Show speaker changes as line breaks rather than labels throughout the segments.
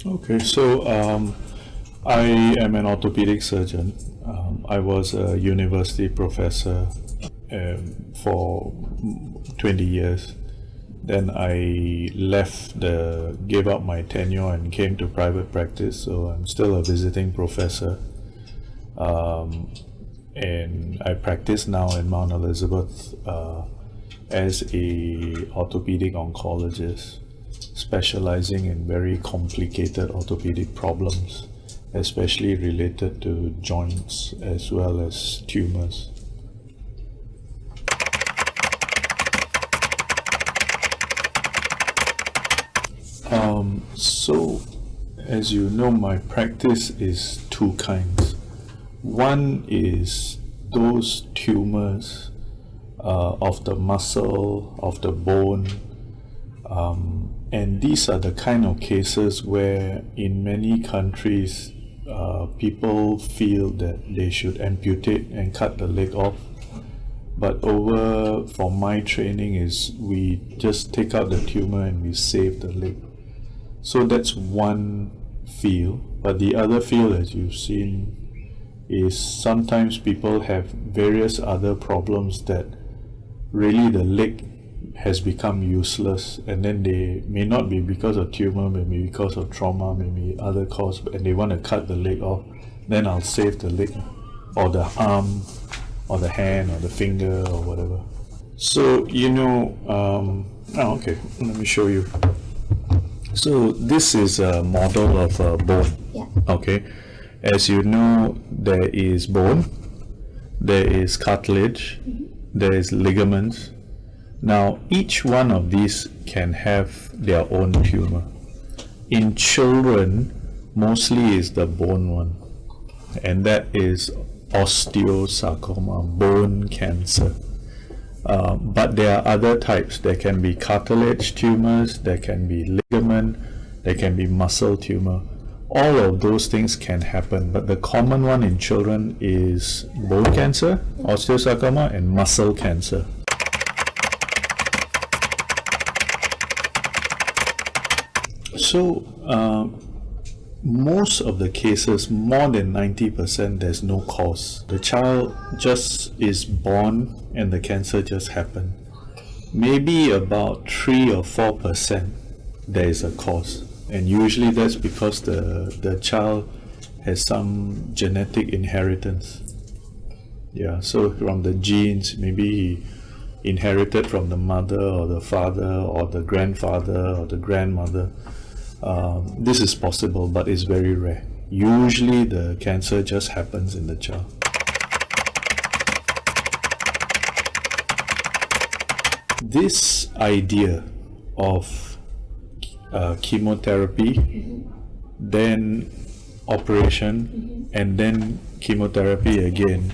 Okay, so I am an orthopedic surgeon. I was a university professor for 20 years. Then I gave up my tenure and came to private practice. So I'm still a visiting professor. And I practice now in Mount Elizabeth as a orthopedic oncologist, specializing in very complicated orthopedic problems, especially related to joints as well as tumors. So, as you know, my practice is two kinds. One is those tumors of the muscle, of the bone, and these are the kind of cases where in many countries people feel that they should amputate and cut the leg off. But from my training is we just take out the tumor and we save the leg. So that's one field. But the other field, as you've seen, is sometimes people have various other problems that really the leg has become useless, and then they may not be because of tumor, maybe because of trauma, maybe other cause, and they want to cut the leg off. Then I'll save the leg or the arm or the hand or the finger or whatever. So okay, let me show you. So this is a model of a bone.
Yeah.
Okay, as you know, there is bone, there is cartilage, there is ligaments. Now each one of these can have their own tumor. In children, mostly is the bone one, and that is osteosarcoma, bone cancer. But there are other types. There can be cartilage tumors, there can be ligament, there can be muscle tumor. All of those things can happen, but the common one in children is bone cancer, osteosarcoma, and muscle cancer. So most of the cases, more than 90%, there's no cause. The child just is born and the cancer just happened. Maybe about 3 or 4% there is a cause, and usually that's because the child has some genetic inheritance. Yeah, so from the genes, maybe he inherited from the mother or the father or the grandfather or the grandmother. This is possible, but it's very rare. Usually the cancer just happens in the child. This idea of chemotherapy, then operation, and then chemotherapy again,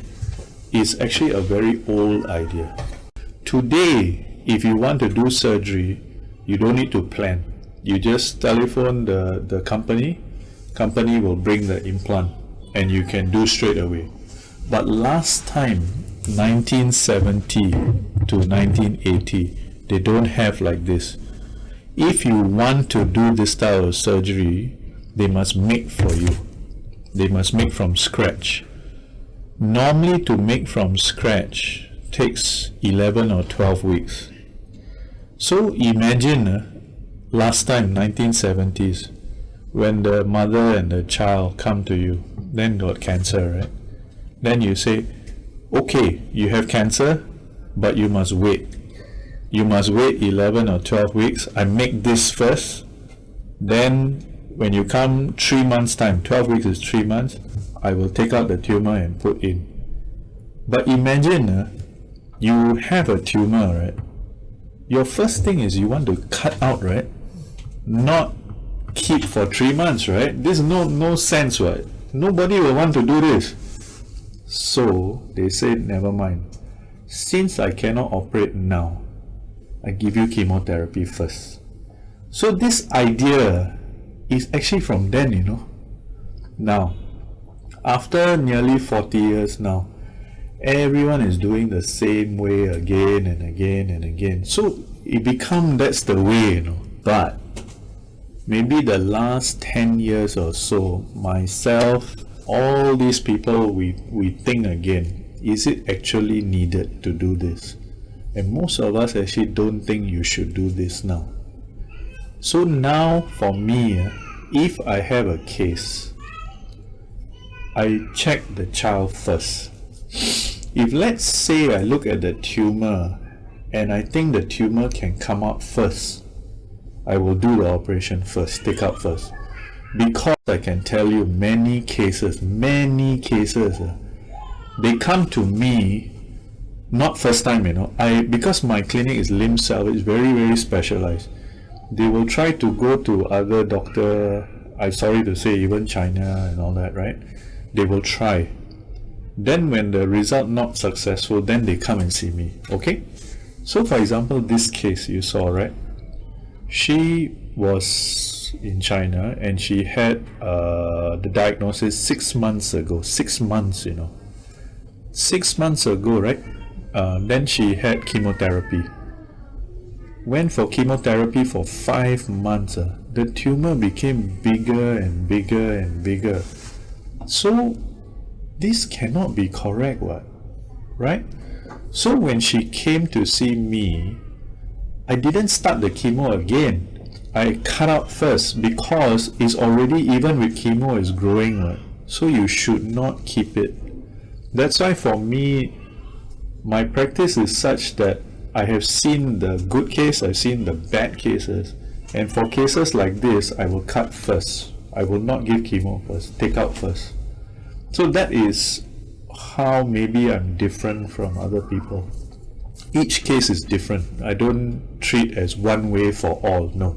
is actually a very old idea. Today, if you want to do surgery, you don't need to plan. You just telephone the company will bring the implant and you can do straight away. But last time, 1970 to 1980, they don't have like this. If you want to do this style of surgery, they must make for you. They must make from scratch. Normally to make from scratch takes 11 or 12 weeks. So imagine last time, 1970s, when the mother and the child come to you, then got cancer, right? Then you say, okay, you have cancer, but you must wait. You must wait 11 or 12 weeks. I make this first. Then when you come 3 months time, 12 weeks is 3 months, I will take out the tumor and put in. But imagine you have a tumor, right? Your first thing is you want to cut out, right? Not keep for 3 months, right? This is no sense, right? Nobody will want to do this. So they said, never mind. Since I cannot operate now, I give you chemotherapy first. So this idea is actually from then, you know. Now, after nearly 40 years now, everyone is doing the same way again and again and again. So it becomes that's the way, you know. But maybe the last 10 years or so, myself, all these people, we think again, is it actually needed to do this? And most of us actually don't think you should do this now. So now for me, if I have a case, I check the child first. If let's say I look at the tumor and I think the tumor can come out first, I will do the operation first, take out first. Because I can tell you many cases, they come to me, not first time, because my clinic is limb salvage, very specialized. They will try to go to other doctor, I'm sorry to say even China and all that, right? They will try. Then when the result not successful, then they come and see me, okay? So for example, this case you saw, right? She was in China and she had the diagnosis 6 months ago. 6 months, 6 months ago, right? Then she had chemotherapy. Went for chemotherapy for 5 months. The tumor became bigger and bigger. So this cannot be correct, right? So when she came to see me, I didn't start the chemo again. I cut out first because it's already, even with chemo, is growing, right? So you should not keep it. That's why for me, my practice is such that I have seen the good case, I've seen the bad cases, and for cases like this, I will cut first. I will not give chemo first, take out first. So that is how maybe I'm different from other people. Each case is different. I don't treat as one way for all, no.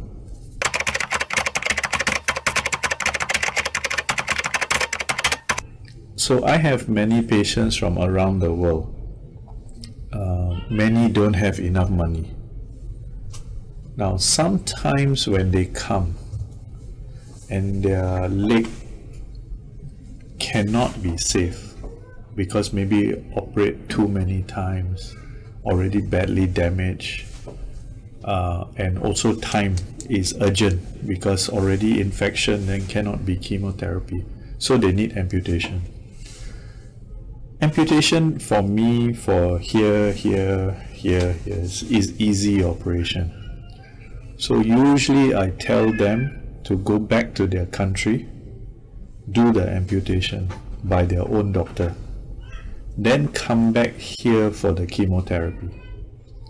So I have many patients from around the world. Many don't have enough money. Now sometimes when they come and their leg cannot be saved because maybe operate too many times, already badly damaged, and also time is urgent because already infection, then cannot be chemotherapy, so they need amputation. Amputation for me, for here is easy operation. So usually I tell them to go back to their country, do the amputation by their own doctor, then come back here for the chemotherapy.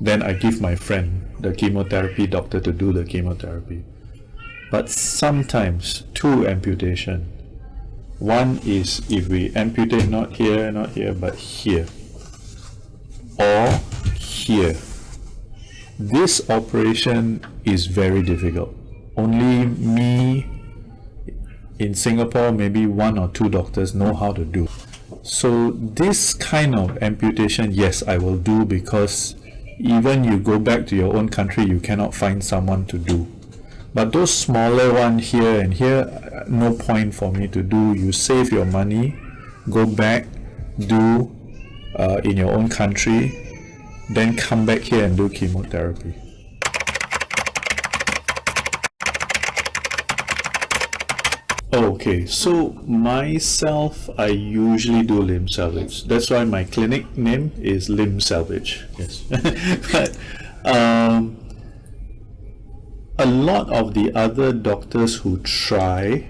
Then I give my friend, the chemotherapy doctor, to do the chemotherapy. But sometimes two amputation. One is if we amputate not here, but here, or here. This operation is very difficult. Only me in Singapore, maybe 1 or 2 doctors know how to do. So this kind of amputation, yes, I will do, because even you go back to your own country, you cannot find someone to do. But those smaller ones here and here, no point for me to do. You save your money, go back, do in your own country, then come back here and do chemotherapy. Okay, so myself, I usually do limb salvage. That's why my clinic name is Limb Salvage. Yes. But a lot of the other doctors who try,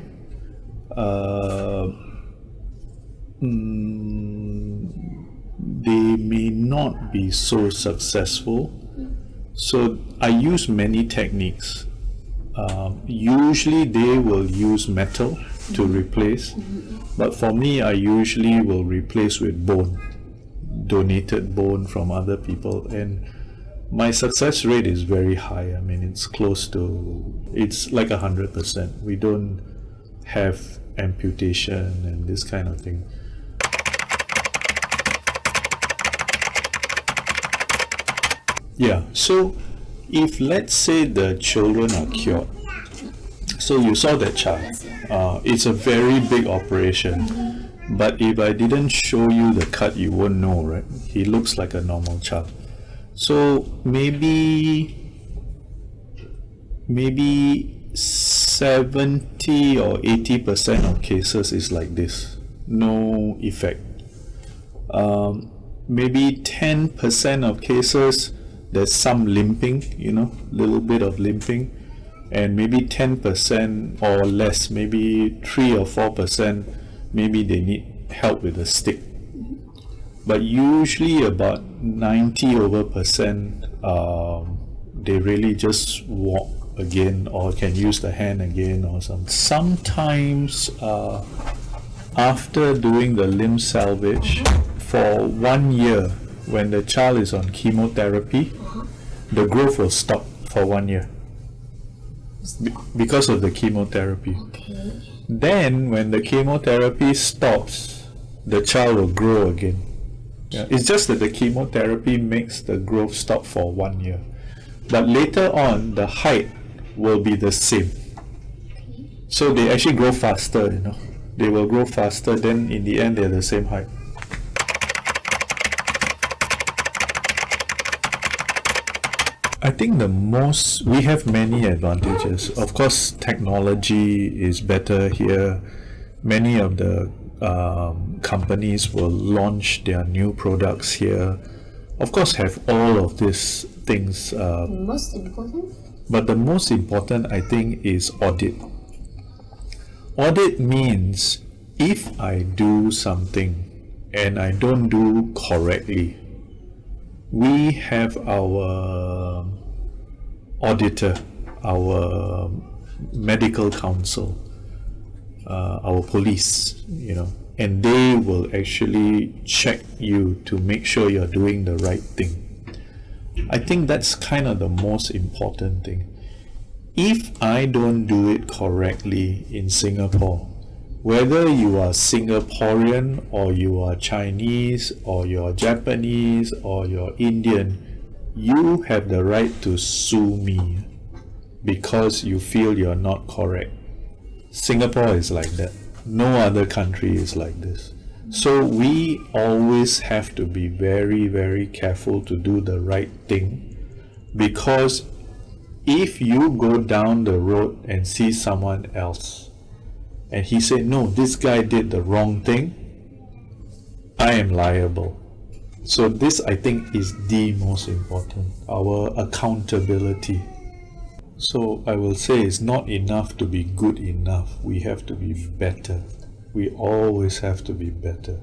they may not be so successful. So I use many techniques. Usually they will use metal to replace, but for me, I usually will replace with bone, donated bone from other people, and my success rate is very high. I mean, it's close to, it's like 100%. We don't have amputation and this kind of thing. Yeah, so if let's say the children are cured, so you saw that child, it's a very big operation, but if I didn't show you the cut, you won't know, right? He looks like a normal child. So maybe 70% 70 or 80% of cases is like this, no effect. Maybe 10% of cases there's some limping, little bit of limping, and maybe 10% or less, maybe 3 or 4%, maybe they need help with a stick. But usually about 90% they really just walk again or can use the hand again or something. Sometimes after doing the limb salvage for 1 year, when the child is on chemotherapy, the growth will stop for 1 year because of the chemotherapy.
Okay.
Then when the chemotherapy stops, the child will grow again. Yeah, it's just that the chemotherapy makes the growth stop for 1 year. But later on, the height will be the same. So they actually grow faster, They will grow faster, then in the end they're the same height. I think we have many advantages. Of course, technology is better here. Many of the companies will launch their new products here. Of course, have all of these things.
Most important?
But the most important, I think, is audit. Audit means if I do something and I don't do correctly, we have our auditor, our medical counsel, our police, and they will actually check you to make sure you're doing the right thing. I think that's kind of the most important thing. If I don't do it correctly in Singapore, whether you are Singaporean or you are Chinese or you're Japanese or you're Indian, you have the right to sue me because you feel you're not correct. Singapore is like that. No other country is like this. So we always have to be very, very careful to do the right thing, because if you go down the road and see someone else and he said, no, this guy did the wrong thing, I am liable. So this, I think, is the most important, our accountability. So I will say it's not enough to be good enough. We have to be better. We always have to be better.